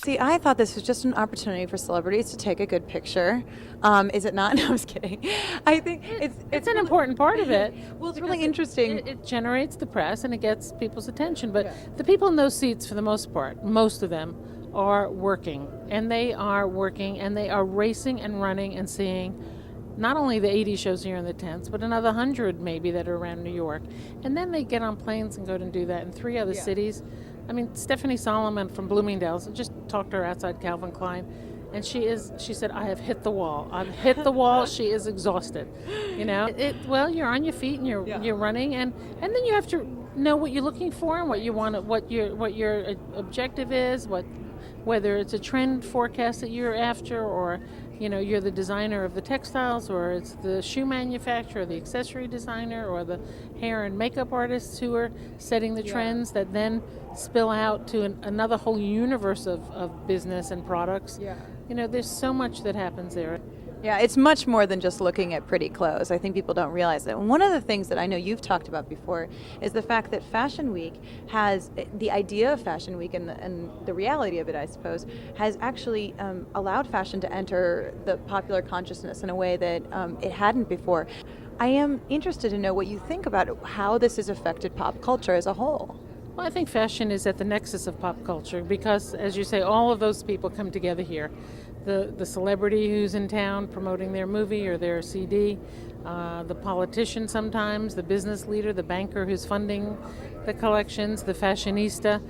See, I thought this was just an opportunity for celebrities to take a good picture. Is it not? No, I was kidding. I think It's an important part of it. Well, it's because really interesting. It generates the press and it gets people's attention. But the people in those seats, for the most part, most of them, are working. And they are working and they are racing and running and seeing not only the 80 shows here in the tents, but another 100 maybe that are around New York. And then they get on planes and go and do that in 3 other cities. I mean, Stephanie Solomon from Bloomingdale's, just talked to her outside Calvin Klein, and she said, I have hit the wall. I've hit the wall. She is exhausted. Well, you're on your feet and you're running, and then you have to know what you're looking for and what you want, what your objective is, whether it's a trend forecast that you're after, or you're the designer of the textiles, or it's the shoe manufacturer, the accessory designer, or the hair and makeup artists who are setting the trends that then spill out to another whole universe of business and products. There's so much that happens there. Yeah, it's much more than just looking at pretty clothes. I think people don't realize that. And one of the things that I know you've talked about before is the fact that Fashion Week has, the idea of Fashion Week and the reality of it, I suppose, has actually allowed fashion to enter the popular consciousness in a way that it hadn't before. I am interested to know what you think about how this has affected pop culture as a whole. Well, I think fashion is at the nexus of pop culture because, as you say, all of those people come together here. The celebrity who's in town promoting their movie or their CD, the politician sometimes, the business leader, the banker who's funding the collections, the fashionista.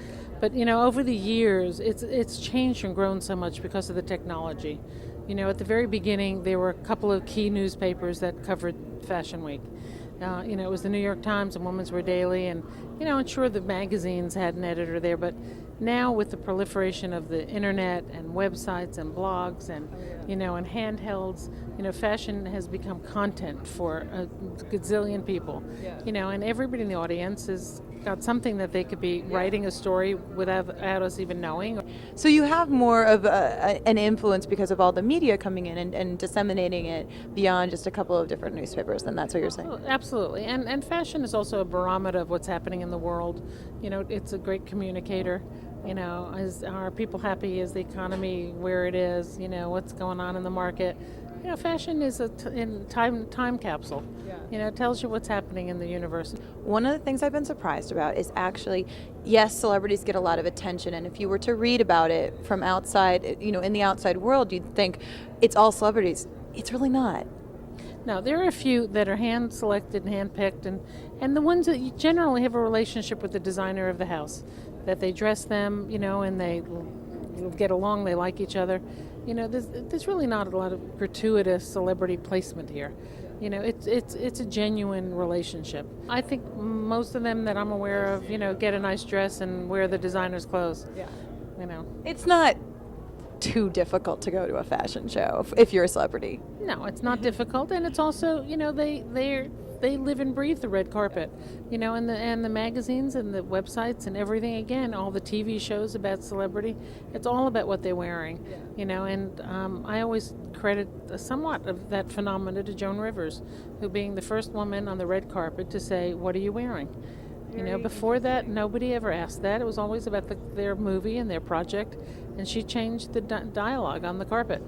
But, over the years, it's changed and grown so much because of the technology. At the very beginning, there were a couple of key newspapers that covered Fashion Week. It was the New York Times and Women's Wear Daily, and sure, the magazines had an editor there, but now with the proliferation of the internet and websites and blogs and and handhelds, fashion has become content for a gazillion people. And everybody in the audience has got something that they could be writing a story without us even knowing. So you have more of an influence because of all the media coming in and disseminating it beyond just a couple of different newspapers, then that's what you're saying? Absolutely. And fashion is also a barometer of what's happening in the world. It's a great communicator. Are people happy? Is the economy where it is? What's going on in the market? Fashion is a time capsule. It tells you what's happening in the universe. One of the things I've been surprised about is actually, yes, celebrities get a lot of attention, and if you were to read about it from outside, in the outside world, you'd think it's all celebrities. It's really not. No, there are a few that are hand-selected and hand-picked, and the ones that you generally have a relationship with the designer of the house, that they dress them, and they get along, they like each other. There's really not a lot of gratuitous celebrity placement here. It's a genuine relationship. I think most of them that I'm aware of, get a nice dress and wear the designer's clothes. It's not too difficult to go to a fashion show if you're a celebrity. No, it's not difficult, and it's also, they live and breathe the red carpet, and the magazines and the websites and everything. Again, all the TV shows about celebrity, it's all about what they're wearing, And I always credit somewhat of that phenomena to Joan Rivers, who being the first woman on the red carpet to say, "What are you wearing?" Before that, nobody ever asked that. It was always about their movie and their project, and she changed the dialogue on the carpet.